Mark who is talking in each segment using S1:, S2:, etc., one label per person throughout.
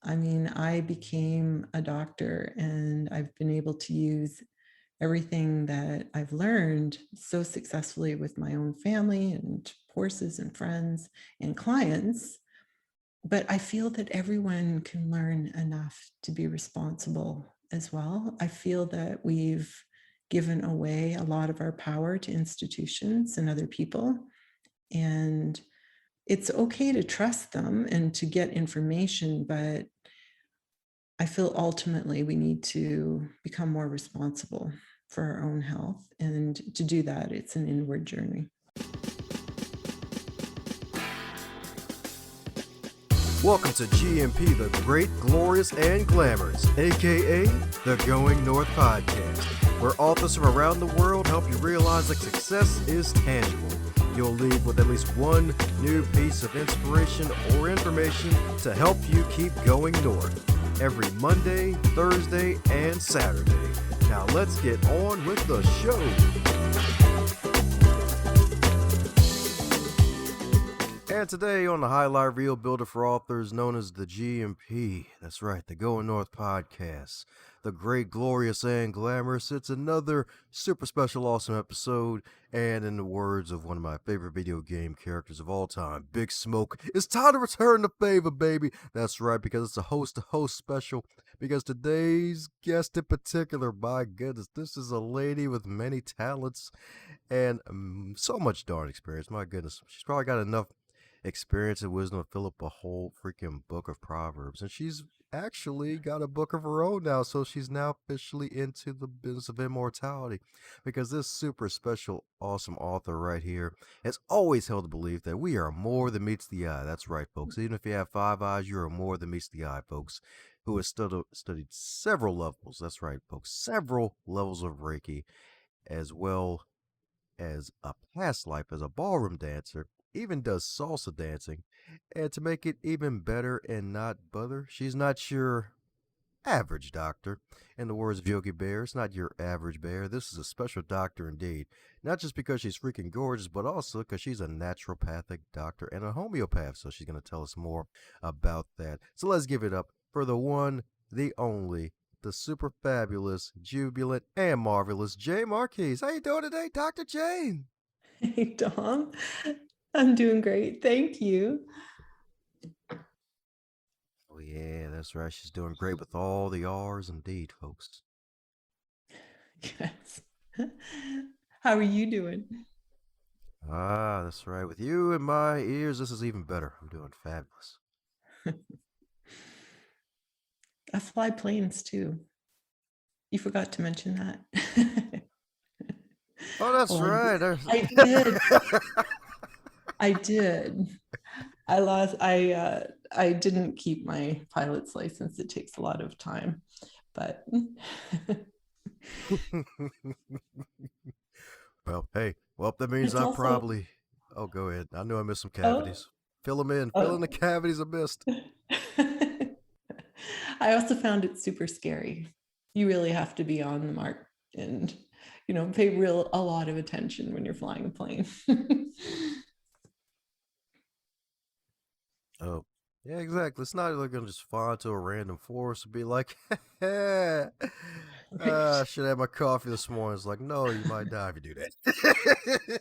S1: I mean, I became a doctor and I've been able to use everything that I've learned so successfully with my own family and horses and friends and clients. But I feel that everyone can learn enough to be responsible as well. I feel that we've given away a lot of our power to institutions and other people. And it's okay to trust them and to get information, but I feel ultimately we need to become more responsible for our own health. And to do that, it's an inward journey.
S2: Welcome to GMP, the Great, Glorious, and Glamorous, aka the Going North Podcast, where authors from around the world help you realize that success is tangible. You'll leave with at least one new piece of inspiration or information to help you keep going north every Monday, Thursday, and Saturday. Now let's get on with the show. And today on the Highlight Reel Builder for Authors, known as the GMP, that's right, the Going North Podcast, the Great, Glorious, and Glamorous. It's another super special, awesome episode, and in the words of one of my favorite video game characters of all time, Big Smoke, it's time to return the favor, baby. That's right, because it's a host-to-host special, because today's guest in particular, my goodness, this is a lady with many talents and so much darn experience. My goodness, she's probably got enough experience and wisdom to fill up a whole freaking book of Proverbs. And she's actually got a book of her own now, so she's now officially into the business of immortality, because this super special, awesome author right here has always held the belief that we are more than meets the eye. That's right, folks. Even if you have 5 eyes, you are more than meets the eye, folks. Who has studied several levels. That's right, folks. Several levels of Reiki, as well as a past life as a ballroom dancer, even does salsa dancing. And to make it even better and not bother, she's not your average doctor. In the words of Yogi Bear, it's not your average bear. This is a special doctor indeed. Not just because she's freaking gorgeous, but also because she's a naturopathic doctor and a homeopath. So she's going to tell us more about that. So let's give it up for the one, the only, the super fabulous, jubilant, and marvelous Jayne Marquis. How you doing today, Dr. Jayne?
S1: Hey, Tom. I'm doing great. Thank you.
S2: Oh yeah, that's right. She's doing great with all the R's indeed, folks.
S1: Yes. How are you doing?
S2: Ah, that's right. With you in my ears, this is even better. I'm doing fabulous.
S1: I fly planes too. You forgot to mention that.
S2: Oh, that's
S1: Well,
S2: right.
S1: I did. I did. I didn't keep my pilot's license. It takes a lot of time, but
S2: Well, hey, well, that means
S1: it's
S2: I
S1: also,
S2: probably. Oh, go ahead. I know I missed some
S1: oh,
S2: cavities. Fill them in. Fill in
S1: oh.
S2: the cavities I missed.
S1: I also found it super scary. You really have to be on the mark and, pay a lot of attention when you're flying a plane.
S2: Oh, yeah, exactly. It's not like gonna just fly into a random forest and be like, I
S1: Right.
S2: should have my coffee this morning. It's like, no, you might die if you do that.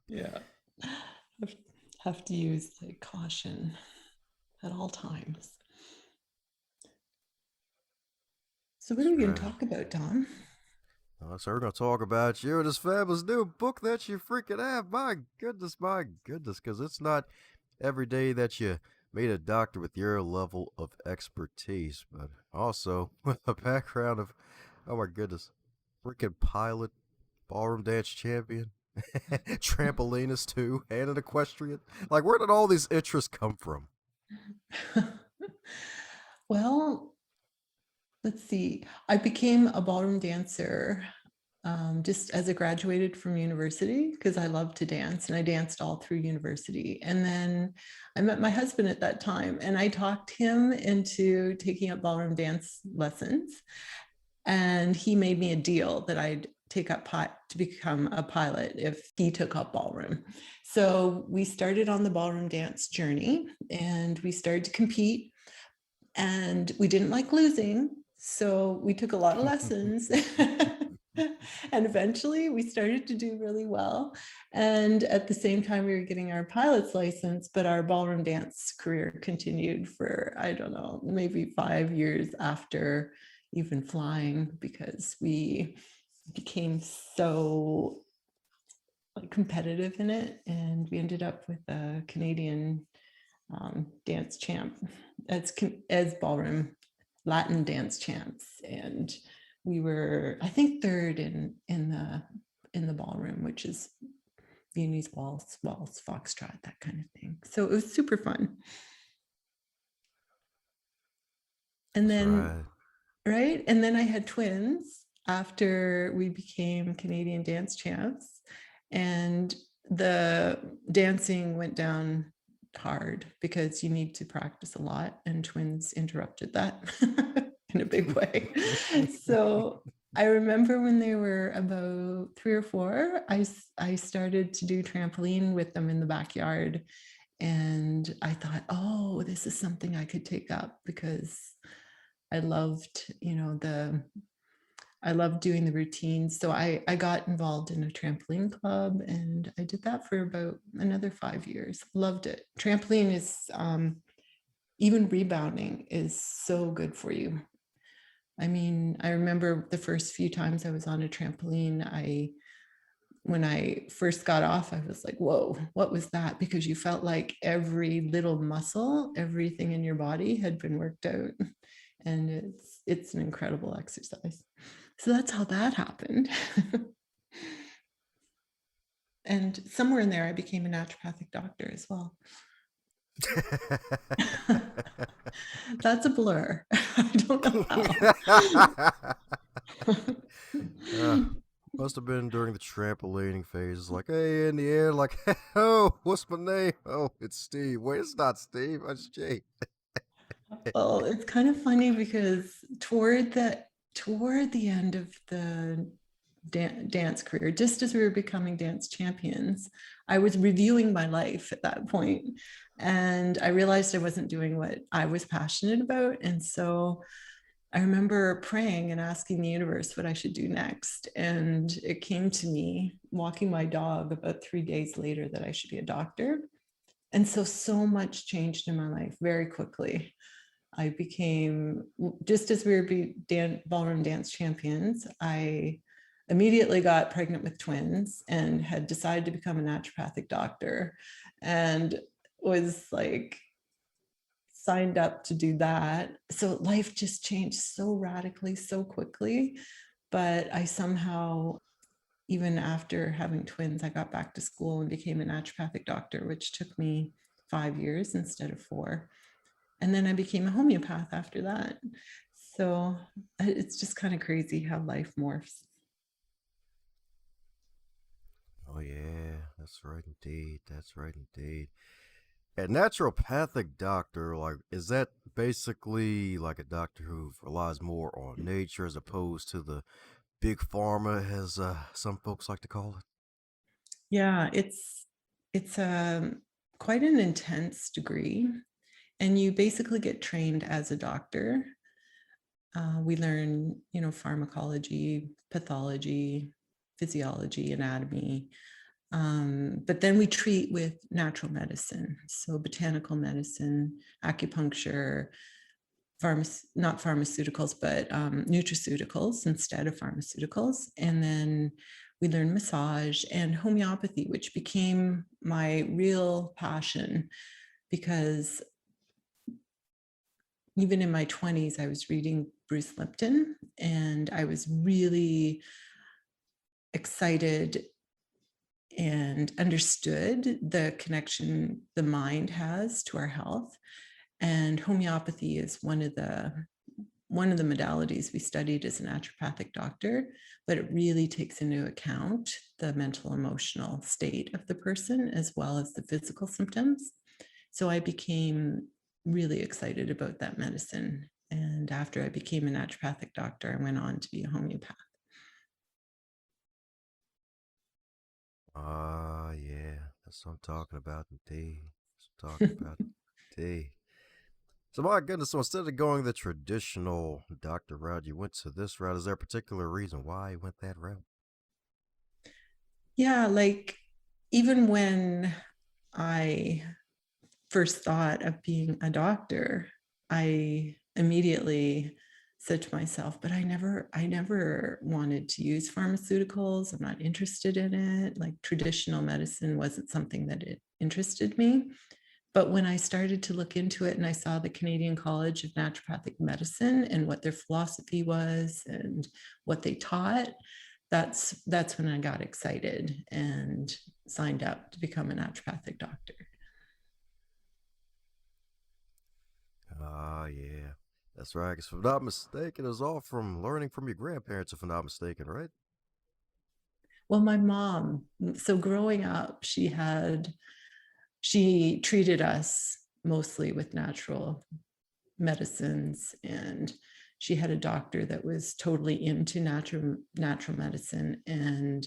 S1: Yeah. Have to use like caution at all times. So what are we
S2: That's
S1: going to
S2: right.
S1: talk about, Don?
S2: So we're gonna talk about you and this fabulous new book that you freaking have. My goodness, because it's not every day that you meet a doctor with your level of expertise, but also with a background of, oh my goodness, freaking pilot, ballroom dance champion, trampolinist too, and an equestrian. Like, where did all these interests come from?
S1: Well, let's see. I became a ballroom dancer just as I graduated from university because I loved to dance and I danced all through university. And then I met my husband at that time and I talked him into taking up ballroom dance lessons. And he made me a deal that I'd take up to become a pilot if he took up ballroom. So we started on the ballroom dance journey, and we started to compete, and we didn't like losing. So we took a lot of lessons. And eventually we started to do really well. And at the same time, we were getting our pilot's license, but our ballroom dance career continued for, I don't know, maybe 5 years after even flying, because we became so competitive in it. And we ended up with a Canadian dance champ as ballroom Latin dance champs, and we were, I think, third in the ballroom, which is Viennese waltz, foxtrot, that kind of thing. So it was super fun. And
S2: That's
S1: then,
S2: right.
S1: right, and then I had twins after we became Canadian dance champs, and the dancing went down hard because you need to practice a lot, and twins interrupted that in a big way. So I remember when they were about 3 or 4, I started to do trampoline with them in the backyard, and I thought, oh, this is something I could take up, because I loved, I loved doing the routines. So I got involved in a trampoline club, and I did that for about another 5 years. Loved it. Trampoline is, even rebounding is so good for you. I mean, I remember the first few times I was on a trampoline, when I first got off, I was like, whoa, what was that? Because you felt like every little muscle, everything in your body had been worked out. And it's an incredible exercise. So that's how that happened. And somewhere in there, I became a naturopathic doctor as well. That's a blur. I don't know how.
S2: Must have been during the trampolining phase. It's like, hey, in the air, like, oh, what's my name? Oh, it's Steve. Wait, it's not Steve. It's Jay.
S1: Well, it's kind of funny because toward the end of the dance career, just as we were becoming dance champions, I was reviewing my life at that point, and I realized I wasn't doing what I was passionate about. And so I remember praying and asking the universe what I should do next. And it came to me walking my dog about 3 days later that I should be a doctor. And so much changed in my life very quickly. I became, just as we were ballroom dance champions, I immediately got pregnant with twins and had decided to become a naturopathic doctor, and was like signed up to do that. So life just changed so radically, so quickly. But I somehow, even after having twins, I got back to school and became a naturopathic doctor, which took me 5 years instead of 4. And then I became a homeopath after that. So it's just kind of crazy how life morphs.
S2: Oh, yeah, that's right indeed. That's right indeed. A naturopathic doctor, like, is that basically like a doctor who relies more on nature as opposed to the big pharma, as some folks like to call it?
S1: Yeah, it's quite an intense degree, and you basically get trained as a doctor. We learn, pharmacology, pathology, physiology, anatomy. But then we treat with natural medicine, so botanical medicine, acupuncture, not pharmaceuticals, but nutraceuticals instead of pharmaceuticals. And then we learn massage and homeopathy, which became my real passion, because even in my 20s, I was reading Bruce Lipton, and I was really excited and understood the connection the mind has to our health. And homeopathy is one of the modalities we studied as a naturopathic doctor, but it really takes into account the mental emotional state of the person as well as the physical symptoms. So I became really excited about that medicine. And after I became a naturopathic doctor, I went on to be a homeopath.
S2: Ah, yeah. That's what I'm talking about indeed. That's what I'm talking about indeed. So my goodness, so instead of going the traditional doctor route, you went to this route. Is there a particular reason why you went that route?
S1: Yeah, like even when I first thought of being a doctor, I immediately said to myself, but I never wanted to use pharmaceuticals. I'm not interested in it. Like traditional medicine wasn't something that it interested me. But when I started to look into it and I saw the Canadian College of Naturopathic Medicine and what their philosophy was and what they taught, that's when I got excited and signed up to become a naturopathic doctor.
S2: Ah, yeah. That's right. 'Cause if I'm not mistaken, it was all from learning from your grandparents, if I'm not mistaken, right?
S1: Well, my mom, so growing up, she treated us mostly with natural medicines, and she had a doctor that was totally into natural medicine. And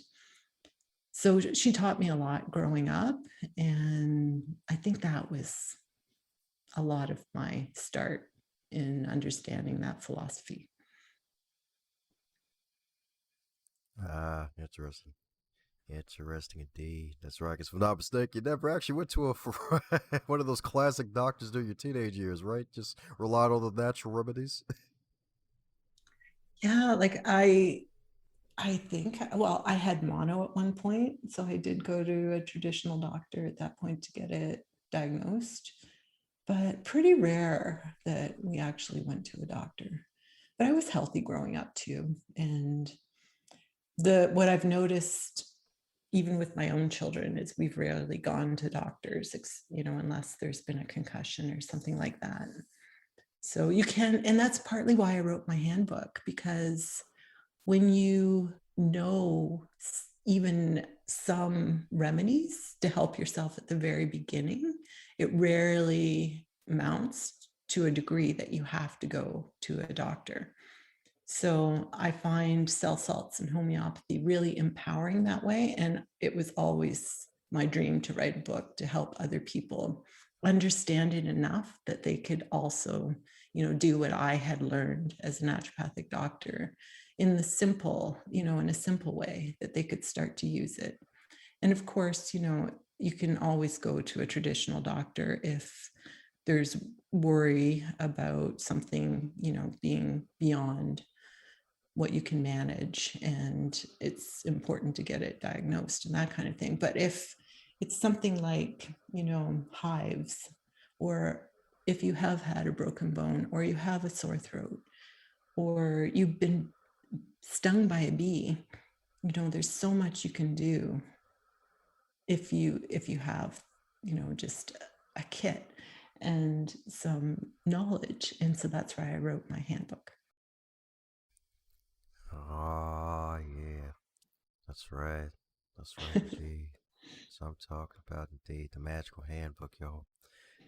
S1: so she taught me a lot growing up, and I think that was a lot of my start in understanding that philosophy.
S2: Ah, interesting. Interesting indeed. That's right. 'Cause if I'm not mistaken, you never actually went to a one of those classic doctors during your teenage years, right? Just relied on the natural remedies.
S1: Yeah, like I think, well, I had mono at one point, so I did go to a traditional doctor at that point to get it diagnosed, but pretty rare that we actually went to a doctor. But I was healthy growing up too, and the what I've noticed even with my own children is we've rarely gone to doctors, unless there's been a concussion or something like that. So you can, and that's partly why I wrote my handbook, because when you know even some remedies to help yourself at the very beginning, it rarely amounts to a degree that you have to go to a doctor. So I find cell salts and homeopathy really empowering that way. And it was always my dream to write a book to help other people understand it enough that they could also, do what I had learned as a naturopathic doctor in in a simple way that they could start to use it. And of course, you can always go to a traditional doctor if there's worry about something, being beyond what you can manage, and it's important to get it diagnosed and that kind of thing. But if it's something like, hives, or if you have had a broken bone, or you have a sore throat, or you've been stung by a bee, there's so much you can do if you have, just a kit and some knowledge. And so that's why I wrote my handbook.
S2: Ah, yeah. That's right. That's right indeed. So I'm talking about indeed the magical handbook, y'all.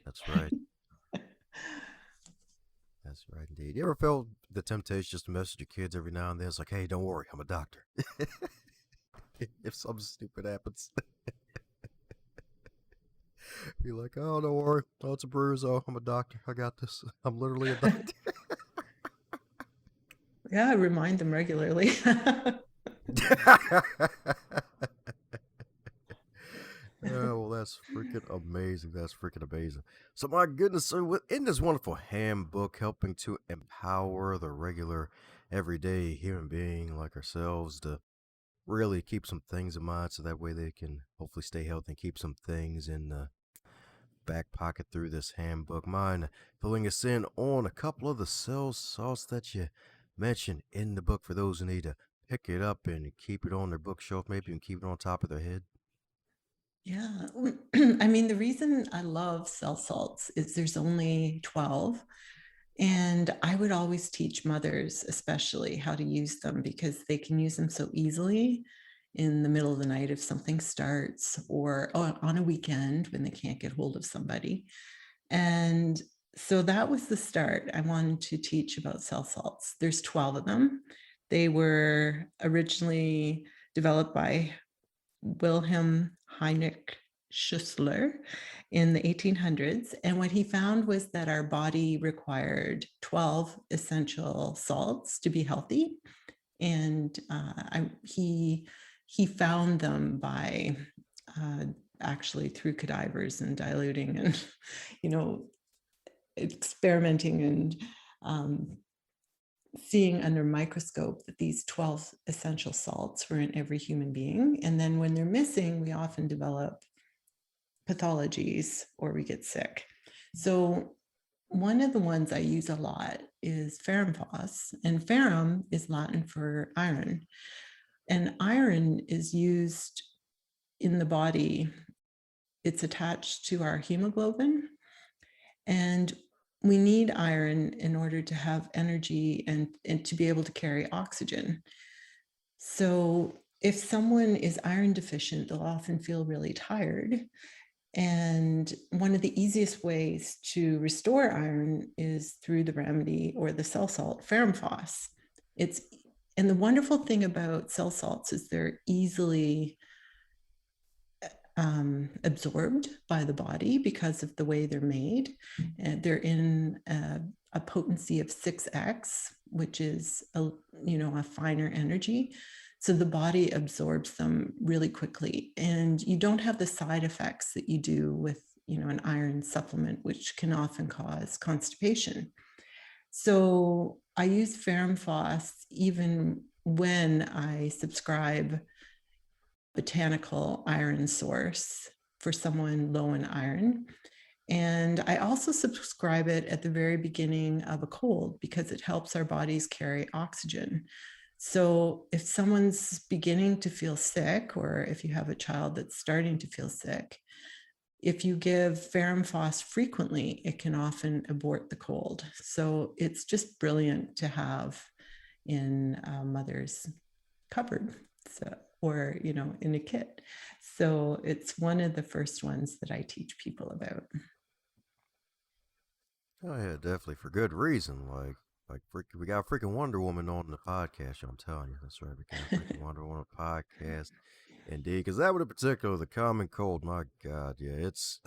S2: That's right. That's right indeed. You ever felt the temptation just to message your kids every now and then? It's like, hey, don't worry, I'm a doctor. If something stupid happens, be like, oh, don't worry. Oh, it's a bruise. Oh, I'm a doctor. I got this. I'm literally a doctor.
S1: Yeah, I remind them regularly.
S2: Oh, well, that's freaking amazing. That's freaking amazing. So, my goodness, so within this wonderful handbook helping to empower the regular, everyday human being like ourselves to really keep some things in mind so that way they can hopefully stay healthy and keep some things in the back pocket through this handbook. Mine filling us in on a couple of the cell salts that you mentioned in the book for those who need to pick it up and keep it on their bookshelf, maybe, and keep it on top of their head.
S1: Yeah. I mean, the reason I love cell salts is there's only 12. And I would always teach mothers, especially, how to use them because they can use them so easily in the middle of the night if something starts, or on a weekend when they can't get hold of somebody. And so that was the start. I wanted to teach about cell salts. There's 12 of them. They were originally developed by Wilhelm Heinrich Schussler in the 1800s. And what he found was that our body required 12 essential salts to be healthy. And he found them by actually through cadavers and diluting and, experimenting and seeing under microscope that these 12 essential salts were in every human being. And then when they're missing, we often develop pathologies or we get sick. So one of the ones I use a lot is ferrum phos, and ferrum is Latin for iron. And iron is used in the body. It's attached to our hemoglobin. And we need iron in order to have energy and to be able to carry oxygen. So if someone is iron deficient, they'll often feel really tired. And one of the easiest ways to restore iron is through the remedy or the cell salt, ferrum phos. And the wonderful thing about cell salts is they're easily absorbed by the body because of the way they're made. And they're in a potency of 6x, which is a finer energy. So the body absorbs them really quickly, and you don't have the side effects that you do with an iron supplement, which can often cause constipation. So I use ferrum phos even when I subscribe botanical iron source for someone low in iron. And I also subscribe it at the very beginning of a cold because it helps our bodies carry oxygen. So if someone's beginning to feel sick, or if you have a child that's starting to feel sick, if you give ferrum phos frequently, it can often abort the cold. So it's just brilliant to have in a mother's cupboard. Or in a kit. So it's one of the first ones that I teach people about.
S2: Oh yeah, definitely for good reason. We got freaking Wonder Woman on the podcast. I'm telling you, that's right. We got freaking Wonder Woman podcast. Indeed, because that one in particular, the common cold, my God, yeah, it's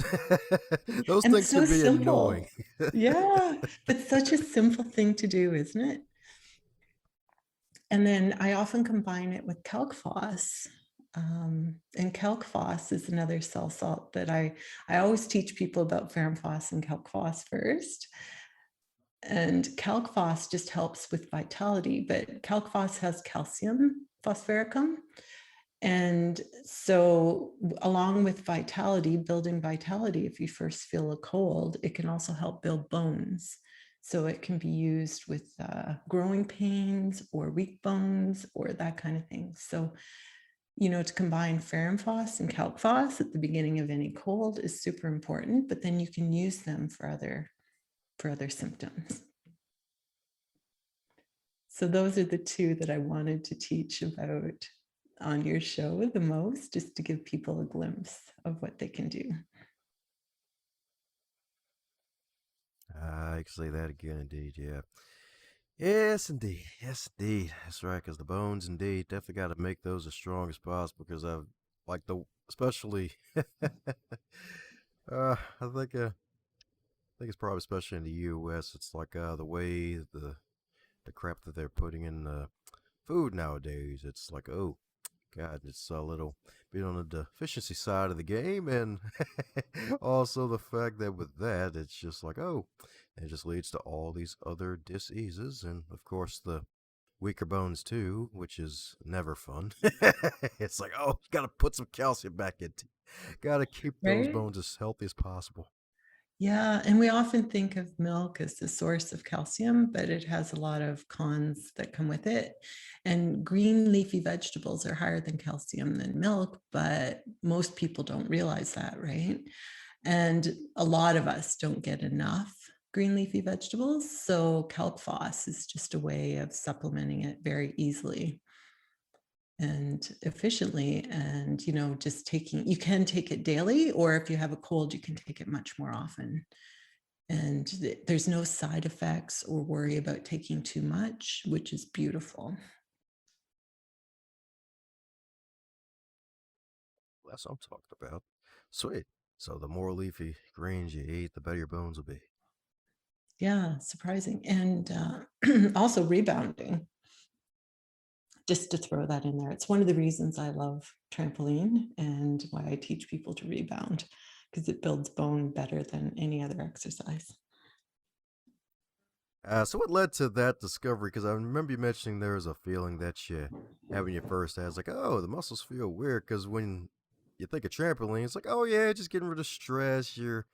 S2: those
S1: And
S2: things
S1: so
S2: can be annoying.
S1: simple. Yeah, but such a simple thing to do, isn't it? And then I often combine it with calc phos. And calc phos is another cell salt that I always teach people about ferrum phos and calc phos first. And calc phos just helps with vitality, but calc phos has calcium phosphoricum. And so along with vitality, building vitality, if you first feel a cold, it can also help build bones. So it can be used with growing pains or weak bones or that kind of thing. So, to combine ferrum phos and calc phos at the beginning of any cold is super important, but then you can use them for other symptoms. So those are the two that I wanted to teach about on your show the most, just to give people a glimpse of what they can do.
S2: I can say that again, indeed, yeah. Yes, indeed. Yes, indeed. That's right, because the bones, indeed, definitely got to make those as strong as possible. Because I've like especially, I think it's probably especially in the U.S. It's like the way the crap that they're putting in the food nowadays. It's like, oh God, it's a little bit on the deficiency side of the game, and also the fact that with that, it's just like, oh, it just leads to all these other diseases, and of course the weaker bones too, which is never fun. It's like, oh, gotta put some calcium back into, gotta keep those
S1: Right?
S2: bones as healthy as possible.
S1: Yeah, and we often think of milk as the source of calcium, but it has a lot of cons that come with it. And green leafy vegetables are higher than calcium than milk, but most people don't realize that, right? And a lot of us don't get enough green leafy vegetables. So calc phos is just a way of supplementing it very easily and efficiently. And just you can take it daily, or if you have a cold, you can take it much more often. And there's no side effects or worry about taking too much, which is beautiful.
S2: That's what I'm talking about. Sweet. So the more leafy greens you eat, the better your bones will be.
S1: Yeah, surprising. And also rebounding, just to throw that in there. It's one of the reasons I love trampoline and why I teach people to rebound, because it builds bone better than any other exercise.
S2: So what led to that discovery? Because I remember you mentioning there was a feeling that you had when you first had. It's like, oh, the muscles feel weird. Because when you think of trampoline, it's like, oh yeah, just getting rid of stress. You're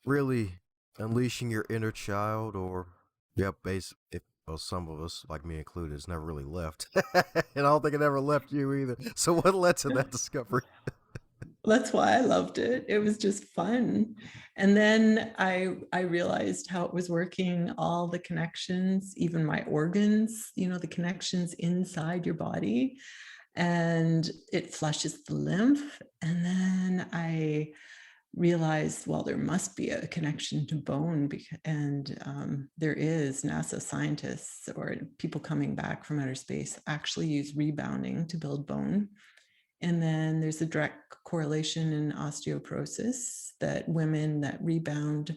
S2: really unleashing your inner child, or yeah, base. If well, some of us, like me included, it's never really left, and I don't think it ever left you either. So what led to that discovery?
S1: That's why I loved it. It was just fun. And then I realized how it was working, all the connections, even my organs, the connections inside your body, and it flushes the lymph. And then I realized, well, there must be a connection to bone, and there is. NASA scientists or people coming back from outer space actually use rebounding to build bone. And then there's a direct correlation in osteoporosis, that women that rebound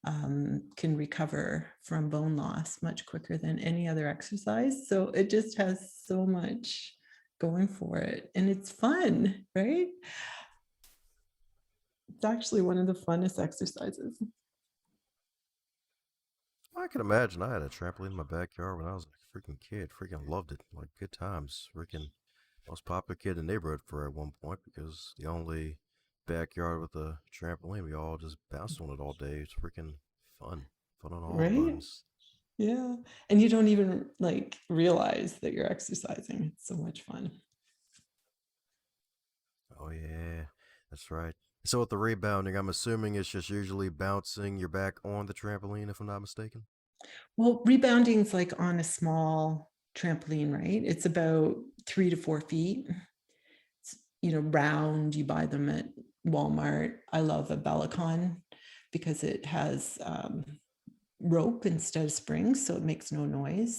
S1: can recover from bone loss much quicker than any other exercise. So it just has so much going for it. And it's fun, right? It's actually one of the funnest exercises.
S2: I can imagine. I had a trampoline in my backyard when I was a freaking kid. Freaking loved it. Like good times. Freaking most popular kid in the neighborhood for at one point because the only backyard with a trampoline, we all just bounced on it all day. It's freaking fun. Fun on all the
S1: Right?
S2: buttons.
S1: Yeah. And you don't even realize that you're exercising. It's so much fun.
S2: Oh yeah, that's right. So with the rebounding, I'm assuming it's just usually bouncing your back on the trampoline, if I'm not mistaken.
S1: Well, rebounding's like on a small trampoline, right? It's about 3 to 4 feet. It's, round. You buy them at Walmart. I love a Bellicon because it has rope instead of springs, so it makes no noise.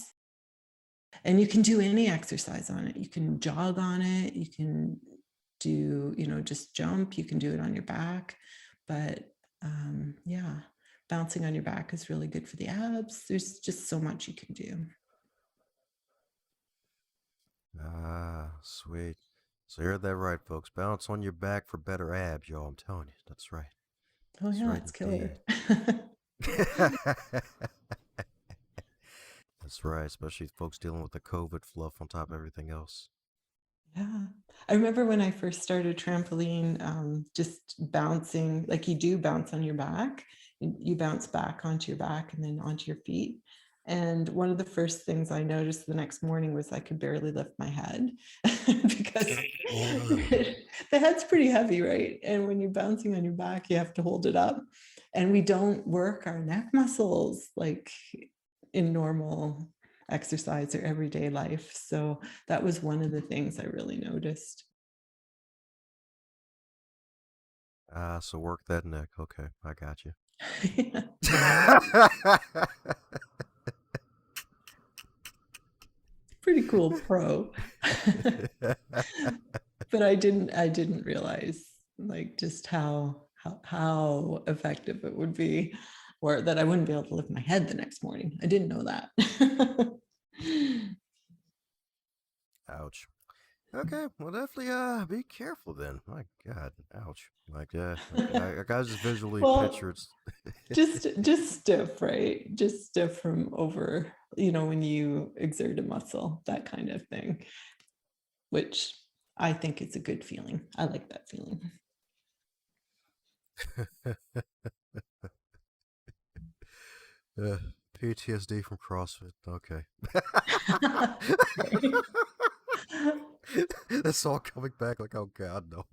S1: And you can do any exercise on it. You can jog on it. You can do, just jump. You can do it on your back. But yeah, bouncing on your back is really good for the abs. There's just so much you can do.
S2: Ah, sweet. So you heard that right, folks. Bounce on your back for better abs, y'all. I'm telling you, that's right.
S1: Oh
S2: That's
S1: yeah,
S2: right
S1: it's
S2: indeed.
S1: killer.
S2: That's right, especially folks dealing with the COVID fluff on top of everything else.
S1: Yeah. I remember when I first started trampoline, just bouncing, like you do bounce on your back, you bounce back onto your back and then onto your feet. And one of the first things I noticed the next morning was I could barely lift my head because the head's pretty heavy, right? And when you're bouncing on your back, you have to hold it up. And we don't work our neck muscles like in normal exercise or everyday life. So that was one of the things I really noticed.
S2: Ah, so work that neck. Okay, I got you.
S1: Pretty cool pro. But I didn't realize just how effective it would be, or that I wouldn't be able to lift my head the next morning. I didn't know that.
S2: Ouch. Okay, well definitely be careful then. My God, ouch. Like I gotta just visually picture
S1: Well,
S2: it's
S1: just stiff, right? Just stiff from over, when you exert a muscle, that kind of thing, which I think is a good feeling. I like that feeling.
S2: uh, PTSD from CrossFit. Okay.
S1: Right.
S2: That's all coming back like, oh God, no.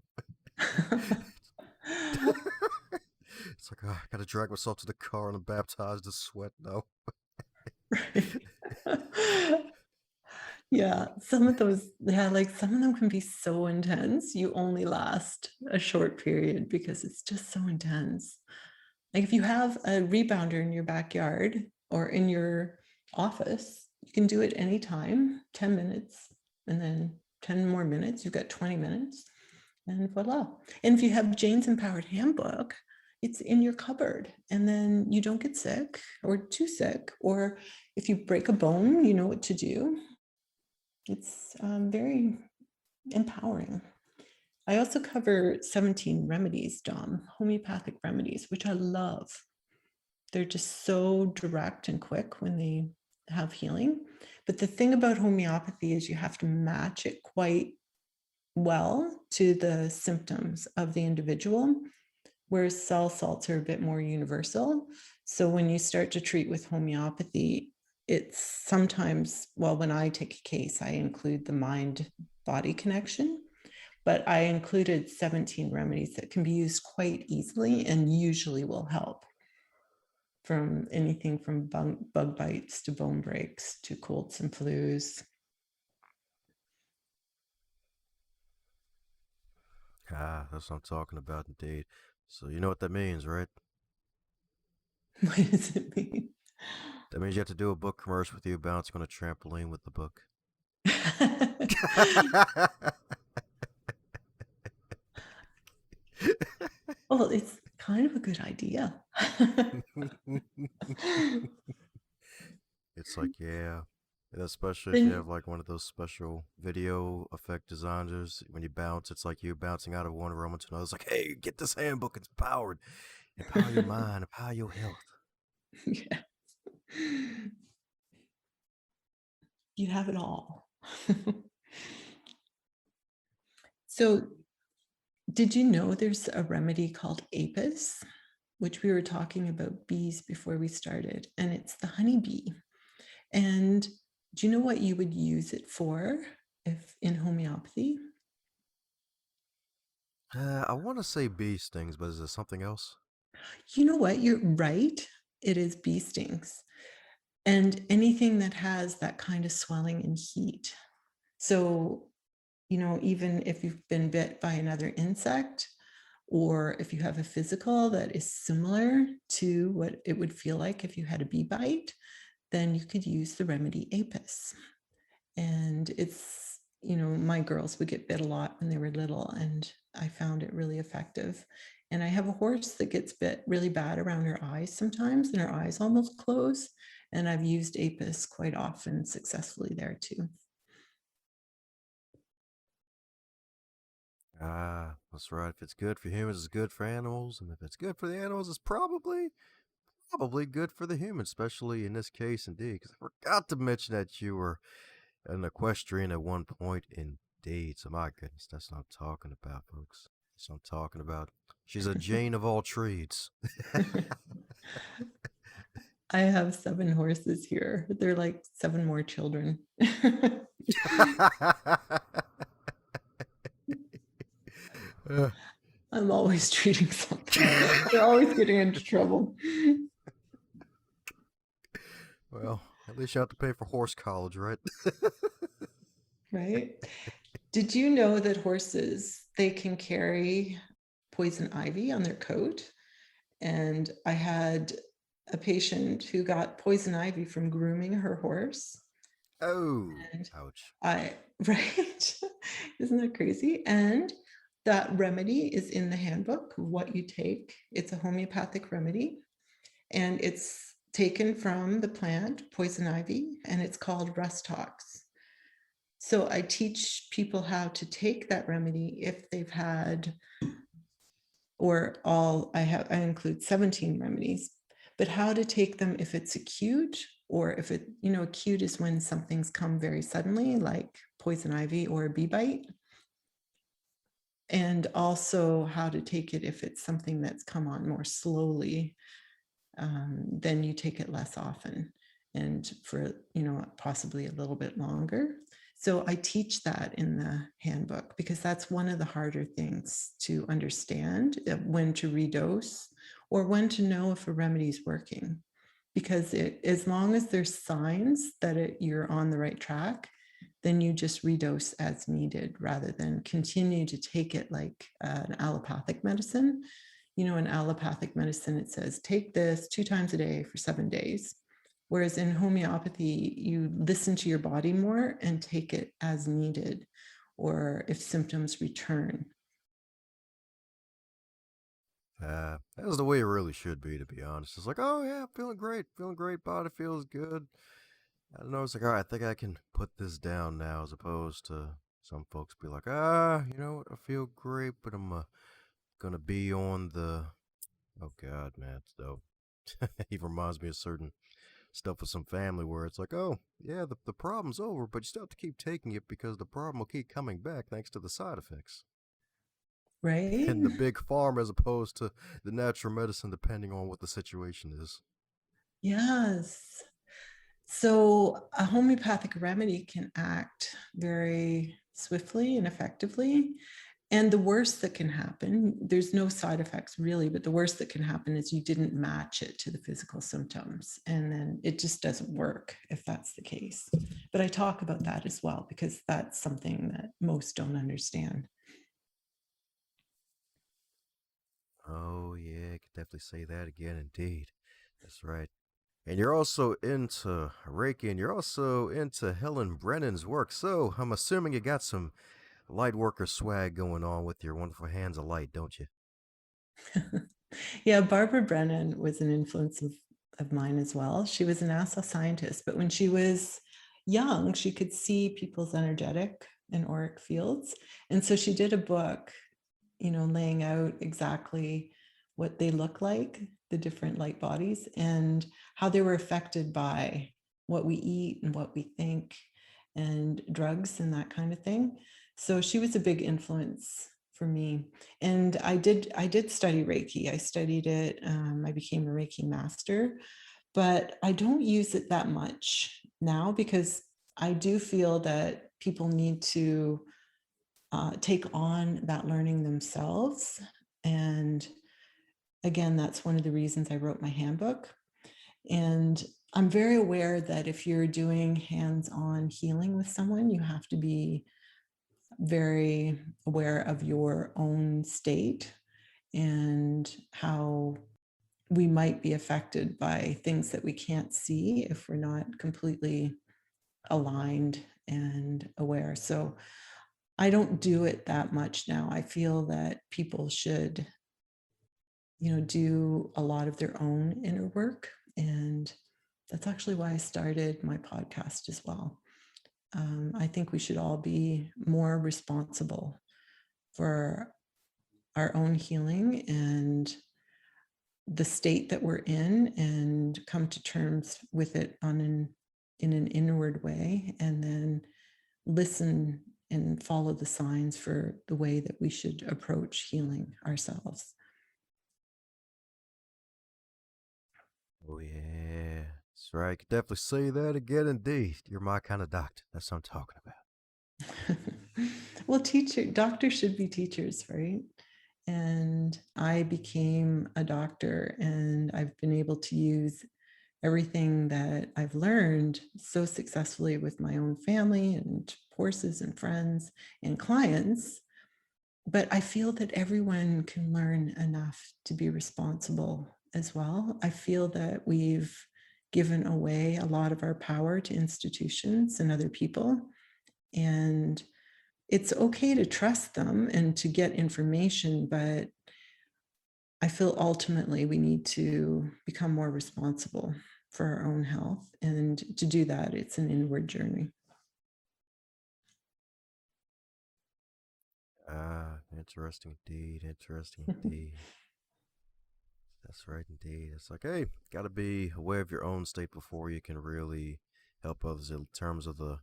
S2: It's like, oh, I gotta drag myself to the car and I'm baptized in sweat. No.
S1: Right. Yeah, some of those, yeah, some of them can be so intense. You only last a short period because it's just so intense. Like if you have a rebounder in your backyard or in your office, you can do it anytime, 10 minutes, and then 10 more minutes, you've got 20 minutes. And voila. And if you have Jayne's Empowered Handbook, it's in your cupboard, and then you don't get sick or too sick, or if you break a bone, you know what to do. It's very empowering. I also cover 17 remedies, Dom, homeopathic remedies, which I love. They're just so direct and quick when they have healing. But the thing about homeopathy is you have to match it quite well to the symptoms of the individual, whereas cell salts are a bit more universal. So when you start to treat with homeopathy, it's sometimes, well, when I take a case, I include the mind-body connection, but I included 17 remedies that can be used quite easily and usually will help, from anything from bug bites to bone breaks to colds and flus.
S2: Ah, that's what I'm talking about indeed. So you know what that means, right?
S1: What does it mean?
S2: That means you have to do a book commercial with you bouncing on a trampoline with the book.
S1: Well, it's kind of a good idea.
S2: It's like, yeah. And especially if you have
S1: Then
S2: like one of those special video effect designers, when you bounce, it's like you bouncing out of one room into another. It's like, hey, get this handbook. It's powered. Empower your mind, empower your health.
S1: yeah, you have it all. So did you know there's a remedy called apis, which we were talking about bees before we started, and it's the honeybee. And do you know what you would use it for if in homeopathy?
S2: I want to say bee stings, but is it something else?
S1: You know what? You're right. It is bee stings and anything that has that kind of swelling and heat. So, even if you've been bit by another insect, or if you have a physical that is similar to what it would feel like if you had a bee bite, then you could use the remedy apis. And it's, my girls would get bit a lot when they were little, and I found it really effective. And I have a horse that gets bit really bad around her eyes sometimes, and her eyes almost close. And I've used apis quite often successfully there too.
S2: Ah, that's right. If it's good for humans, it's good for animals, and if it's good for the animals, it's probably good for the humans, especially in this case, indeed. Because I forgot to mention that you were an equestrian at one point, indeed. So my goodness, that's what I'm talking about, folks. That's what I'm talking about. She's a Jayne of all trades.
S1: I have 7 horses here. They're like 7 more children. I'm always treating something. They're always getting into trouble.
S2: Well, at least you have to pay for horse college, right?
S1: Right? Did you know that horses, they can carry poison ivy on their coat? And I had a patient who got poison ivy from grooming her horse.
S2: Oh,
S1: And
S2: ouch.
S1: right? Isn't that crazy? And that remedy is in the handbook, what you take. It's a homeopathic remedy, and it's taken from the plant poison ivy, and it's called Restox. So I teach people how to take that remedy if they've had, or I include 17 remedies, but how to take them if it's acute, or if acute is when something's come very suddenly, like poison ivy or a bee bite. And also how to take it if it's something that's come on more slowly, then you take it less often and for possibly a little bit longer. So I teach that in the handbook because that's one of the harder things to understand, when to redose or when to know if a remedy is working. Because as long as there's signs that you're on the right track, then you just redose as needed rather than continue to take it like an allopathic medicine. In allopathic medicine, it says take this 2 times a day for 7 days. Whereas in homeopathy, you listen to your body more and take it as needed, or if symptoms return.
S2: That's the way it really should be, to be honest. It's like, oh yeah, feeling great, body feels good. I don't know. It's like, all right, I think I can put this down now, as opposed to some folks be like, you know what, I feel great, but I'm gonna be on the. Oh God, man, it's dope. He reminds me of certain stuff with some family where it's like, oh yeah, the problem's over, but you still have to keep taking it because the problem will keep coming back thanks to the side effects
S1: Right?
S2: and the big pharma as opposed to the natural medicine, depending on what the situation is.
S1: Yes. So a homeopathic remedy can act very swiftly and effectively. And the worst that can happen, there's no side effects really, but the worst that can happen is you didn't match it to the physical symptoms. And then it just doesn't work if that's the case. But I talk about that as well, because that's something that most don't understand.
S2: Oh yeah, I could definitely say that again. Indeed, that's right. And you're also into Reiki, and you're also into Helen Brennan's work. So I'm assuming you got some light worker swag going on with your wonderful hands of light, don't you?
S1: Yeah, Barbara Brennan was an influence of mine as well. She was a NASA scientist, but when she was young, she could see people's energetic and auric fields. And so she did a book, laying out exactly what they look like, the different light bodies, and how they were affected by what we eat and what we think and drugs and that kind of thing. So she was a big influence for me. And I did study Reiki. I studied it. I became a Reiki master, but I don't use it that much now because I do feel that people need to take on that learning themselves. And again, that's one of the reasons I wrote my handbook. And I'm very aware that if you're doing hands on healing with someone, you have to be very aware of your own state and how we might be affected by things that we can't see if we're not completely aligned and aware. So I don't do it that much now. I feel that people should, do a lot of their own inner work. And that's actually why I started my podcast as well. I think we should all be more responsible for our own healing and the state that we're in, and come to terms with it in an inward way, and then listen and follow the signs for the way that we should approach healing ourselves.
S2: Oh yeah, that's right. I could definitely say that again. Indeed, you're my kind of doctor. That's what I'm talking about.
S1: Well, doctors should be teachers, right? And I became a doctor, and I've been able to use everything that I've learned so successfully with my own family and courses and friends and clients. But I feel that everyone can learn enough to be responsible as well. I feel that we've given away a lot of our power to institutions and other people. And it's okay to trust them and to get information, but I feel ultimately we need to become more responsible for our own health. And to do that, it's an inward journey.
S2: Interesting indeed. Interesting indeed. That's right indeed. It's like, hey, got to be aware of your own state before you can really help others in terms of the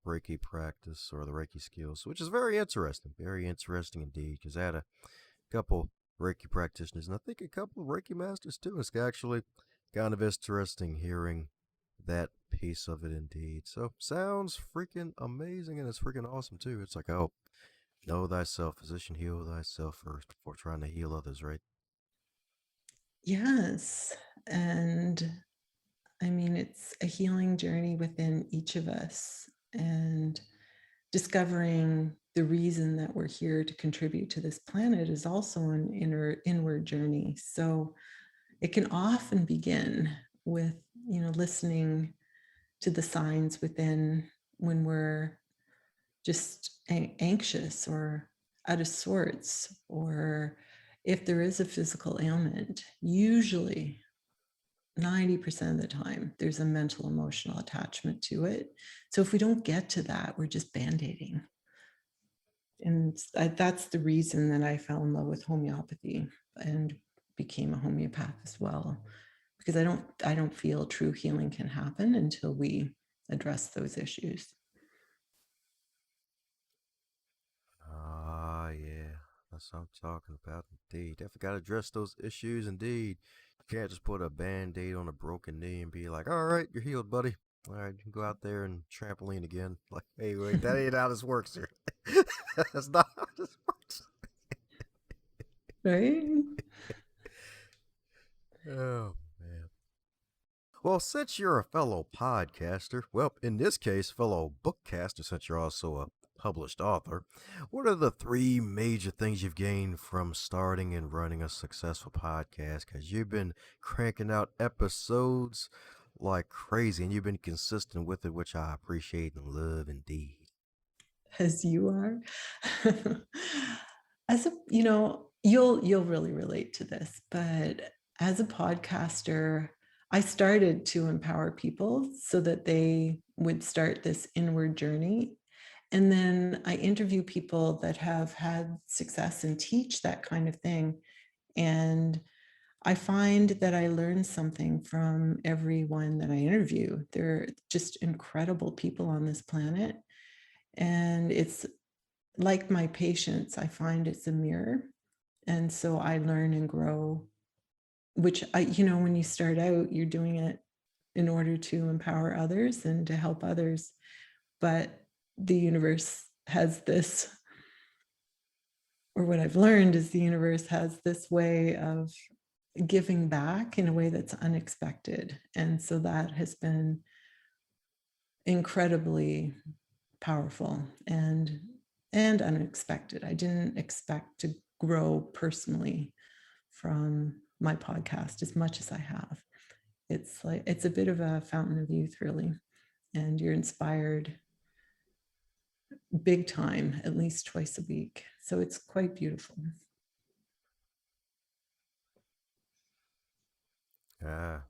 S2: Reiki practice or the Reiki skills, which is very interesting. Very interesting indeed. Because I had a couple Reiki practitioners, and I think a couple of Reiki masters too. It's actually kind of interesting hearing that piece of it indeed. So sounds freaking amazing, and it's freaking awesome too. It's like, oh, know thyself, physician, heal thyself first before trying to heal others, right?
S1: Yes. And I mean, it's a healing journey within each of us, and discovering the reason that we're here to contribute to this planet is also an inward journey. So it can often begin with, listening to the signs within when we're just anxious or out of sorts, or if there is a physical ailment, usually 90% of the time, there's a mental emotional attachment to it. So if we don't get to that, we're just band-aiding. And that's the reason that I fell in love with homeopathy and became a homeopath as well, because I don't feel true healing can happen until we address those issues.
S2: Ah, yeah. That's what I'm talking about, indeed. Definitely got to address those issues, indeed. You can't just put a band aid on a broken knee and be like, all right, you're healed, buddy. All right, you can go out there and trampoline again. Like, hey, wait, that ain't how this works here. That's not how this works.
S1: Right?
S2: Oh, man. Well, since you're a fellow podcaster, well, in this case, fellow bookcaster, since you're also a published author, what are the three major things you've gained from starting and running a successful podcast? Because you've been cranking out episodes like crazy and you've been consistent with it, which I appreciate and love indeed.
S1: As you are. As a, you'll really relate to this, but as a podcaster, I started to empower people so that they would start this inward journey. And then I interview people that have had success and teach that kind of thing. And I find that I learn something from everyone that I interview. They're just incredible people on this planet. And it's like my patients, I find it's a mirror. And so I learn and grow, which when you start out, you're doing it in order to empower others and to help others. But the universe has this, or what I've learned is the universe has this way of giving back in a way that's unexpected. And so that has been incredibly powerful and unexpected. I didn't expect to grow personally from my podcast as much as I have. It's a bit of a fountain of youth, really, and you're inspired big time at least twice a week. So it's quite beautiful.
S2: Ah,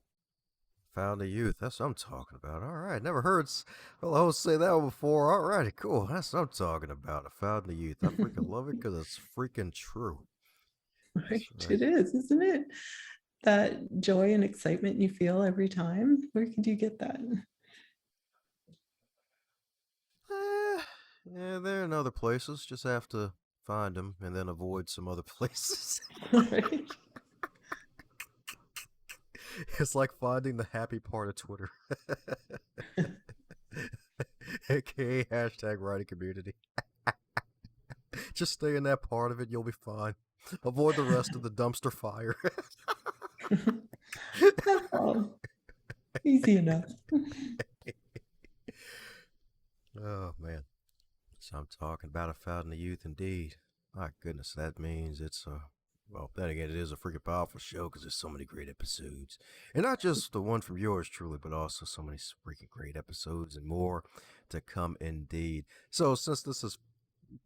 S2: found the youth. That's what I'm talking about. All right. Never heard fellow say that one before. All righty, cool. That's what I'm talking about. I found the youth. I freaking love it because it's freaking true.
S1: Right?
S2: That's right.
S1: It is, isn't it? That joy and excitement you feel every time. Where could you get that?
S2: Yeah, they're in other places. Just have to find them and then avoid some other places.
S1: Right?
S2: It's like finding the happy part of Twitter. AKA hashtag writing community. Just stay in that part of it, you'll be fine. Avoid the rest of the dumpster fire.
S1: That's all. Easy enough.
S2: Oh, man. So I'm talking about a fountain of youth indeed. My goodness, that means it's a well, then again, it is a freaking powerful show because there's so many great episodes. And not just the one from yours truly, but also so many freaking great episodes and more to come indeed. So, since this is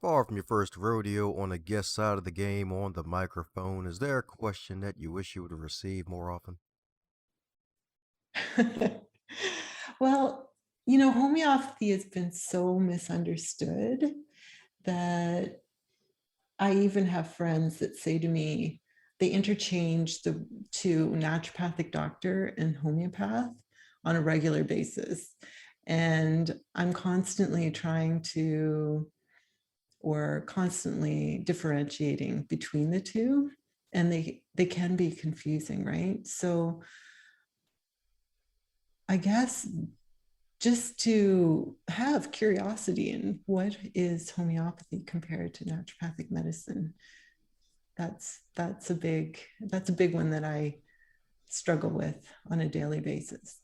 S2: far from your first rodeo on the guest side of the game on the microphone, is there a question that you wish you would have received more often?
S1: Well, homeopathy has been so misunderstood that I even have friends that say to me, they interchange the two naturopathic doctor and homeopath on a regular basis. And I'm constantly trying to, or constantly differentiating between the two. And they can be confusing, right? So I guess just to have curiosity in what is homeopathy compared to naturopathic medicine. That's a big one that I struggle with on a daily basis.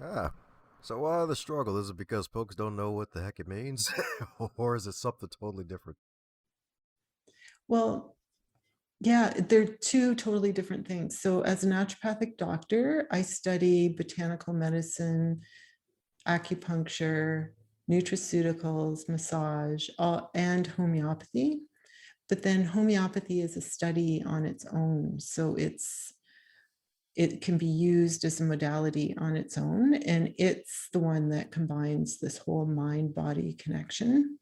S2: Ah, so why the struggle? Is it because folks don't know what the heck it means? Or is it something totally different?
S1: Well, yeah, they're two totally different things. So as a naturopathic doctor, I study botanical medicine, acupuncture, nutraceuticals, massage, and homeopathy. But then homeopathy is a study on its own. So it can be used as a modality on its own. And it's the one that combines this whole mind-body connection.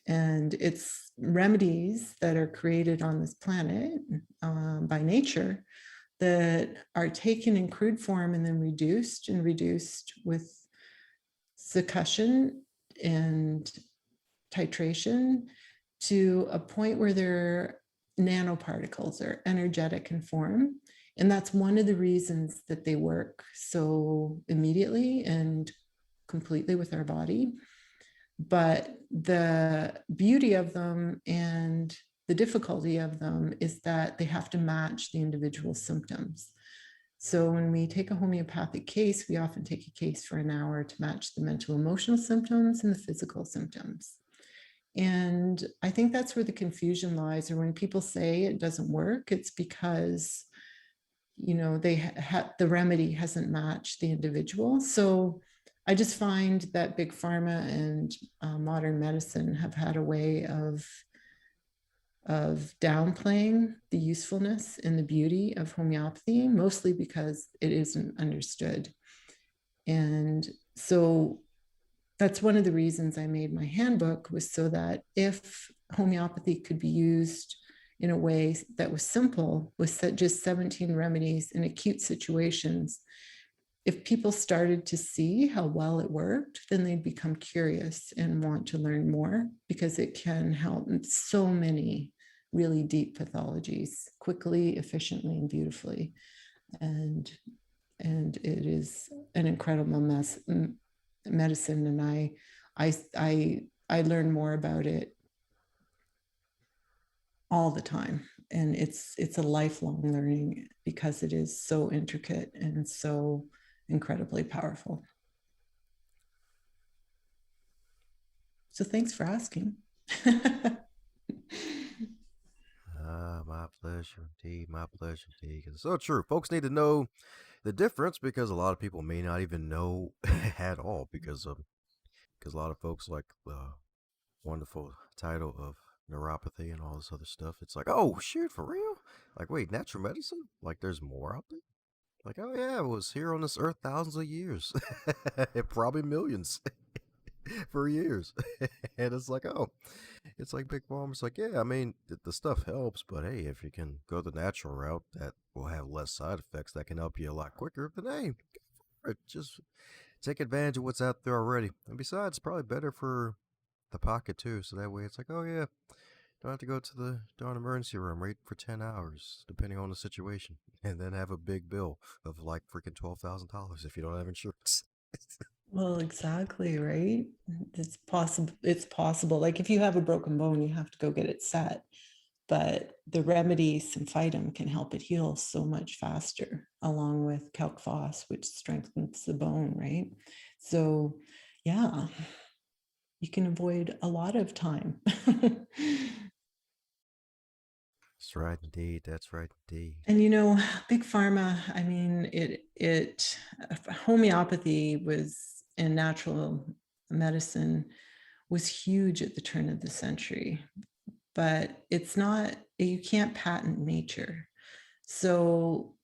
S1: And it's remedies that are created on this planet by nature that are taken in crude form and then reduced with succussion and titration to a point where they're nanoparticles or energetic in form. And that's one of the reasons that they work so immediately and completely with our body. But the beauty of them and the difficulty of them is that they have to match the individual symptoms. So when we take a homeopathic case, we often take a case for an hour to match the mental emotional symptoms and the physical symptoms. And I think that's where the confusion lies, or when people say it doesn't work, it's because, you know, the remedy hasn't matched the individual. So I just find that big pharma and modern medicine have had a way of downplaying the usefulness and the beauty of homeopathy, mostly because it isn't understood. And so that's one of the reasons I made my handbook, was so that if homeopathy could be used in a way that was simple, with just 17 remedies in acute situations, if people started to see how well it worked, then they'd become curious and want to learn more, because it can help in so many really deep pathologies quickly, efficiently, and beautifully. And it is an incredible medicine, and I learn more about it all the time, and it's a lifelong learning because it is so intricate and so incredibly powerful. So thanks for asking.
S2: My pleasure indeed. My pleasure indeed. It's so true. Folks need to know the difference, because a lot of people may not even know at all, because a lot of folks like the wonderful title of neuropathy and all this other stuff. It's like, oh shoot, for real? Like, wait, natural medicine? Like, there's more out there? Like, oh yeah, it was here on this earth thousands of years, probably millions for years, and it's like, oh, it's like big pharma. It's like, yeah, I mean, the stuff helps, but hey, if you can go the natural route, that will have less side effects. That can help you a lot quicker. Then hey, go for it. Just take advantage of what's out there already. And besides, it's probably better for the pocket too. So that way, it's like, oh yeah, don't have to go to the darn emergency room, wait for 10 hours, depending on the situation, and then have a big bill of like freaking $12,000 if you don't have insurance.
S1: Well, exactly, right? It's possible. It's possible. Like if you have a broken bone, you have to go get it set. But the remedy symphytum can help it heal so much faster, along with calc phos, which strengthens the bone, right? So, yeah, you can avoid a lot of time.
S2: That's right, indeed. That's right, indeed.
S1: And you know, big pharma, I mean, it homeopathy was in natural medicine was huge at the turn of the century, but it's not, you can't patent nature. So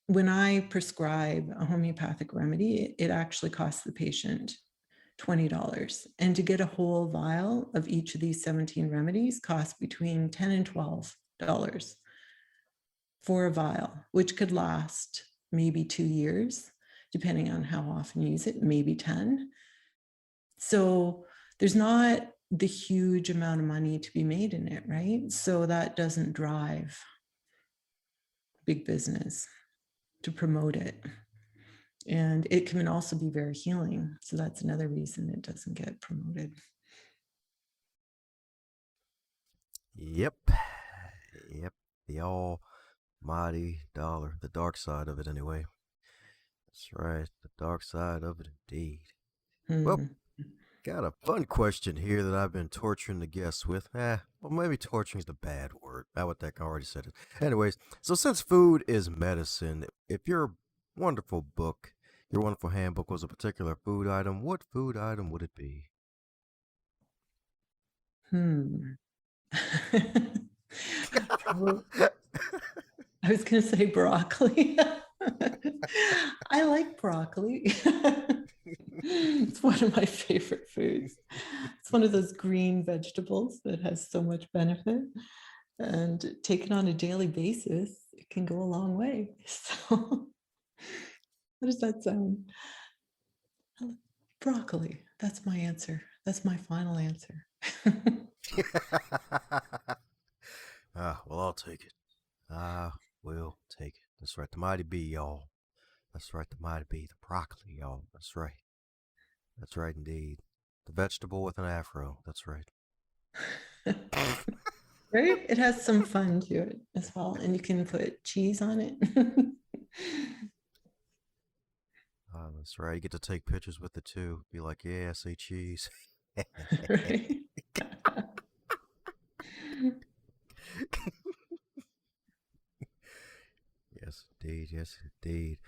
S1: when I prescribe a homeopathic remedy, it actually costs the patient $20. And to get a whole vial of each of these 17 remedies costs between $10 and $12 for a vial, which could last maybe 2 years, depending on how often you use it, maybe 10. So there's not the huge amount of money to be made in it, right? So that doesn't drive big business to promote it. And it can also be very healing. So that's another reason it doesn't get promoted.
S2: Yep. Yep. The almighty dollar. The dark side of it, anyway. That's right. The dark side of it, indeed. Well,
S1: Hmm.
S2: got a fun question here that I've been torturing the guests with. Well, maybe torturing is the bad word. How about that? I already said it. Anyways, so since food is medicine, if your wonderful book, your wonderful handbook was a particular food item, what food item would it be?
S1: Hmm. Probably, I was going to say broccoli. I like broccoli. It's one of my favorite foods. It's one of those green vegetables that has so much benefit. And taken on a daily basis, it can go a long way. So, how does that sound? Broccoli. That's my answer. That's my final answer.
S2: Well, I'll take it. I will take it. That's right, the mighty bee, y'all. That's right, the mighty bee, the broccoli, y'all. That's right. That's right, indeed. The vegetable with an afro. That's right.
S1: Right? It has some fun to it as well. And you can put cheese on it.
S2: That's right. You get to take pictures with it too. Be like, yeah, I say cheese.
S1: Right?
S2: Yes, indeed. Yes, indeed.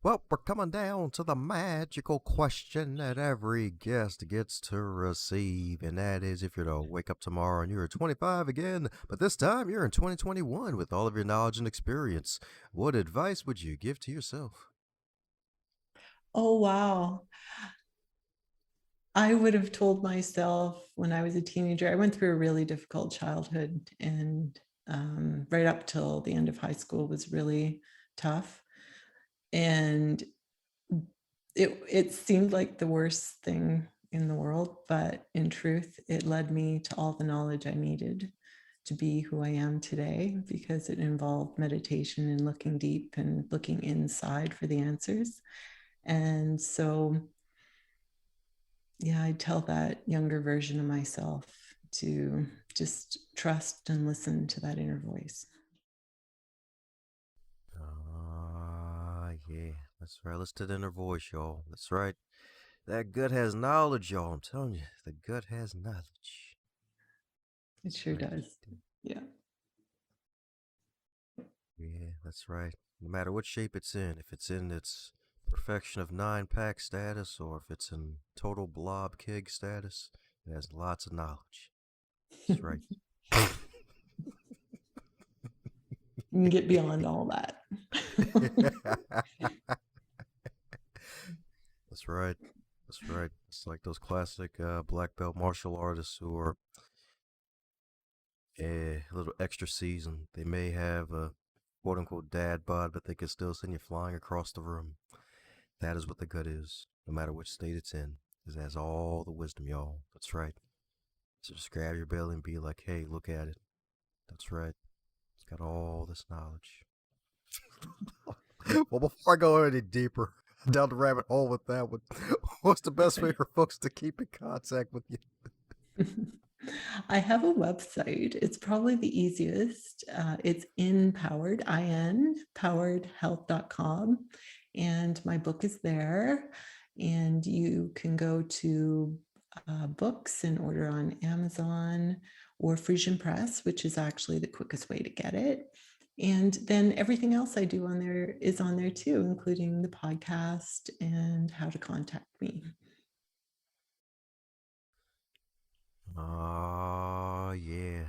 S2: Well, we're coming down to the magical question that every guest gets to receive, and that is if you're to wake up tomorrow and you're 25 again, but this time you're in 2021 with all of your knowledge and experience, what advice would you give to yourself?
S1: Oh, wow. I would have told myself when I was a teenager, I went through a really difficult childhood, and right up till the end of high school was really tough. And it seemed like the worst thing in the world, but in truth, it led me to all the knowledge I needed to be who I am today, because it involved meditation and looking deep and looking inside for the answers. And so, yeah, I tell that younger version of myself to just trust and listen to that inner voice.
S2: Yeah, that's right. Let's to the inner voice, y'all. That's right. That gut has knowledge, y'all. I'm telling you, the gut has knowledge.
S1: It
S2: That's
S1: sure
S2: right.
S1: does. Yeah.
S2: Yeah, that's right. No matter what shape it's in, if it's in its perfection of 9-pack status or if it's in total blob keg status, it has lots of knowledge. That's right.
S1: You can get beyond all that.
S2: That's right. That's right. It's like those classic black belt martial artists who are a little extra seasoned. They may have a quote unquote dad bod, but they can still send you flying across the room. That is what the gut is, no matter which state it's in. It has all the wisdom, y'all. That's right. So just grab your belly and be like, hey, look at it. That's right. It's got all this knowledge. Well, before I go any deeper down the rabbit hole with that one, what's the best way for folks to keep in contact with you?
S1: I have a website. It's probably the easiest. It's INpowered, IN, poweredhealth.com. And my book is there. And you can go to books and order on Amazon or Frisian Press, which is actually the quickest way to get it. And then everything else I do on there is on there too, including the podcast and how to contact me.
S2: Oh, yeah.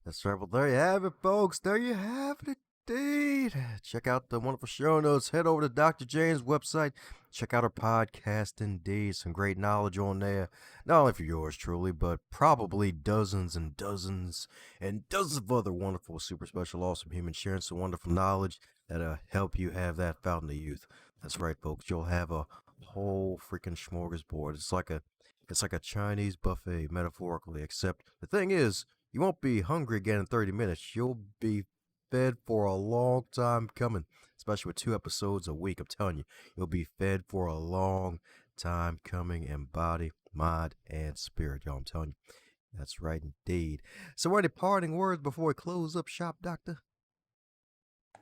S2: That's right. Well, there you have it, folks. There you have it, indeed. Check out the wonderful show notes. Head over to Dr. Jayne's website. Check out her podcast, indeed. Some great knowledge on there. Not only for yours truly, but probably dozens and dozens and dozens of other wonderful, super special, awesome humans sharing some wonderful knowledge that'll help you have that fountain of youth. That's right, folks. You'll have a whole freaking smorgasbord. It's like a Chinese buffet, metaphorically, except the thing is, you won't be hungry again in 30 minutes. You'll be fed for a long time coming, especially with 2 episodes a week. I'm telling you, you'll be fed for a long time coming in body, mind, and spirit, y'all. I'm telling you. That's right, indeed. So, any parting words before we close up shop, Doctor?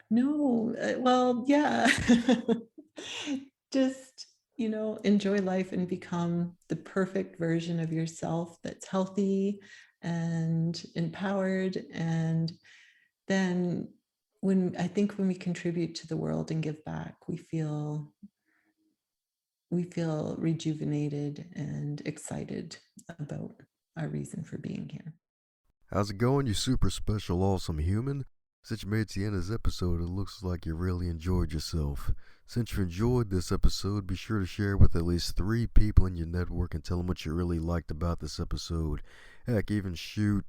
S1: No, well, yeah. Just, enjoy life and become the perfect version of yourself that's healthy and empowered. And then when we contribute to the world and give back, we feel rejuvenated and excited about our reason for being here.
S2: How's it going, you super special, awesome human? Since you made it to the end of this episode, it looks like you really enjoyed yourself. Since you enjoyed this episode, be sure to share it with at least 3 people in your network and tell them what you really liked about this episode. Heck, even shoot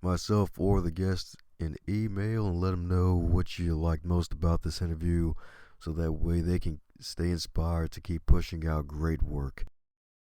S2: myself or the guest an email and let them know what you liked most about this interview so that way they can stay inspired to keep pushing out great work.